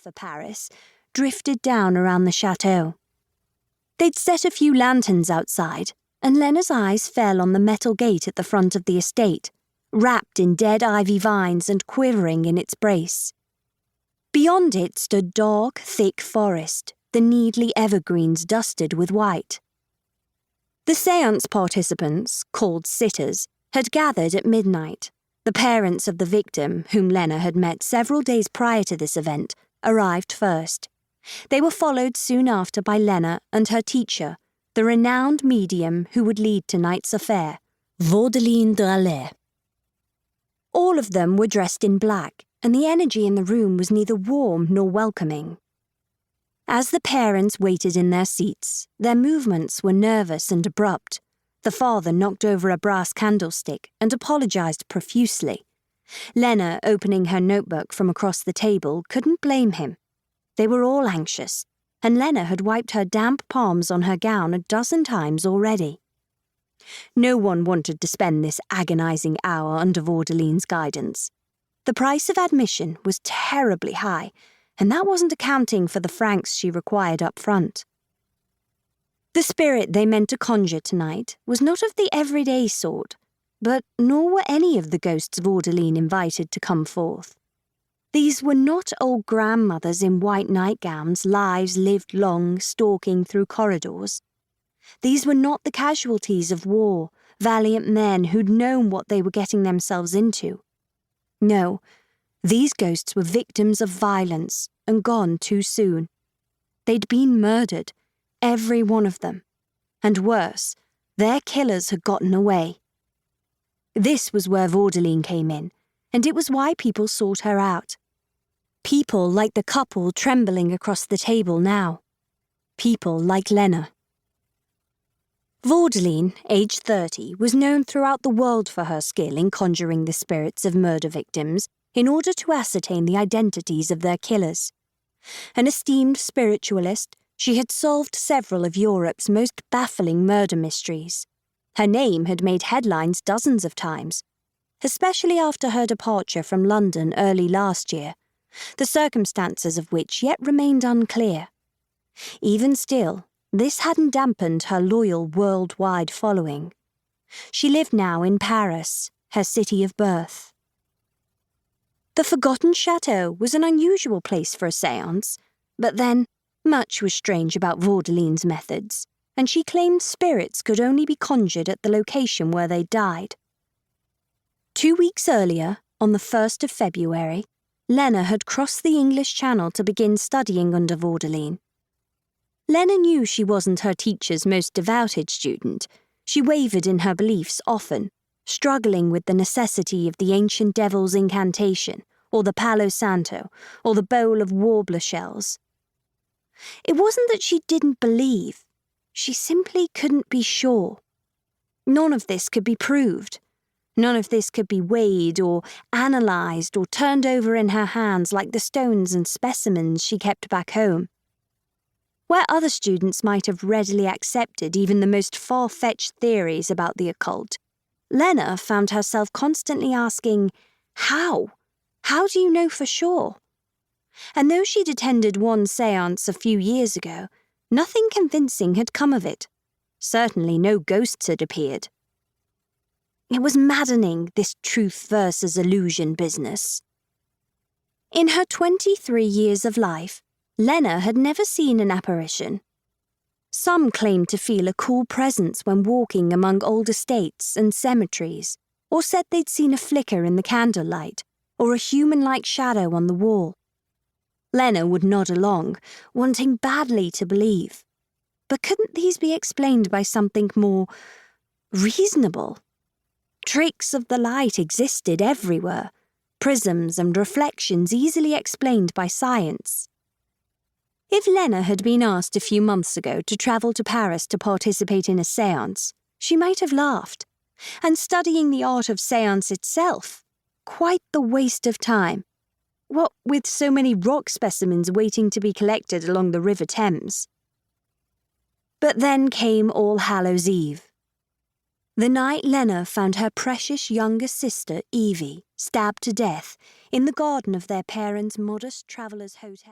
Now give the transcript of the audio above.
for Paris, drifted down around the château. They'd set a few lanterns outside, and Lenna's eyes fell on the metal gate at the front of the estate, wrapped in dead ivy vines and quivering in its brace. Beyond it stood dark, thick forest, the needly evergreens dusted with white. The séance participants, called sitters, had gathered at midnight. The parents of the victim, whom Lenna had met several days prior to this event, arrived first. They were followed soon after by Lenna and her teacher, the renowned medium who would lead tonight's affair, Vaudeline DAllaire. All of them were dressed in black, and the energy in the room was neither warm nor welcoming. As the parents waited in their seats, their movements were nervous and abrupt. The father knocked over a brass candlestick and apologized profusely. Lenna, opening her notebook from across the table, couldn't blame him. They were all anxious, and Lenna had wiped her damp palms on her gown a dozen times already. No one wanted to spend this agonizing hour under Vaudeline's guidance. The price of admission was terribly high, and that wasn't accounting for the francs she required up front. The spirit they meant to conjure tonight was not of the everyday sort, but nor were any of the ghosts Vaudeline invited to come forth. These were not old grandmothers in white nightgowns, lives lived long, stalking through corridors. These were not the casualties of war, valiant men who'd known what they were getting themselves into. No, these ghosts were victims of violence and gone too soon. They'd been murdered, every one of them. And worse, their killers had gotten away. This was where Vaudeline came in, and it was why people sought her out. People like the couple trembling across the table now. People like Lenna. Vaudeline, aged 30, was known throughout the world for her skill in conjuring the spirits of murder victims in order to ascertain the identities of their killers. An esteemed spiritualist, she had solved several of Europe's most baffling murder mysteries. Her name had made headlines dozens of times, especially after her departure from London early last year, the circumstances of which yet remained unclear. Even still, this hadn't dampened her loyal worldwide following. She lived now in Paris, her city of birth. The forgotten château was an unusual place for a séance, but then much was strange about Vaudeline's methods, and she claimed spirits could only be conjured at the location where they died. 2 weeks earlier, on the 1st of February, Lenna had crossed the English Channel to begin studying under Vaudeline. Lenna knew she wasn't her teacher's most devoted student. She wavered in her beliefs often, struggling with the necessity of the ancient devil's incantation, or the Palo Santo, or the bowl of warbler shells. It wasn't that she didn't believe. She simply couldn't be sure. None of this could be proved. None of this could be weighed or analysed or turned over in her hands like the stones and specimens she kept back home. Where other students might have readily accepted even the most far-fetched theories about the occult, Lenna found herself constantly asking, how? How do you know for sure? And though she'd attended one séance a few years ago, nothing convincing had come of it. Certainly no ghosts had appeared. It was maddening, this truth versus illusion business. In her 23 years of life, Lenna had never seen an apparition. Some claimed to feel a cool presence when walking among old estates and cemeteries, or said they'd seen a flicker in the candlelight, or a human-like shadow on the wall. Lenna would nod along, wanting badly to believe. But couldn't these be explained by something more reasonable? Tricks of the light existed everywhere, prisms and reflections easily explained by science. If Lenna had been asked a few months ago to travel to Paris to participate in a séance, she might have laughed. And studying the art of séance itself, quite the waste of time. What with so many rock specimens waiting to be collected along the River Thames. But then came All Hallows' Eve. The night Lenna found her precious younger sister, Evie, stabbed to death in the garden of their parents' modest traveller's hotel.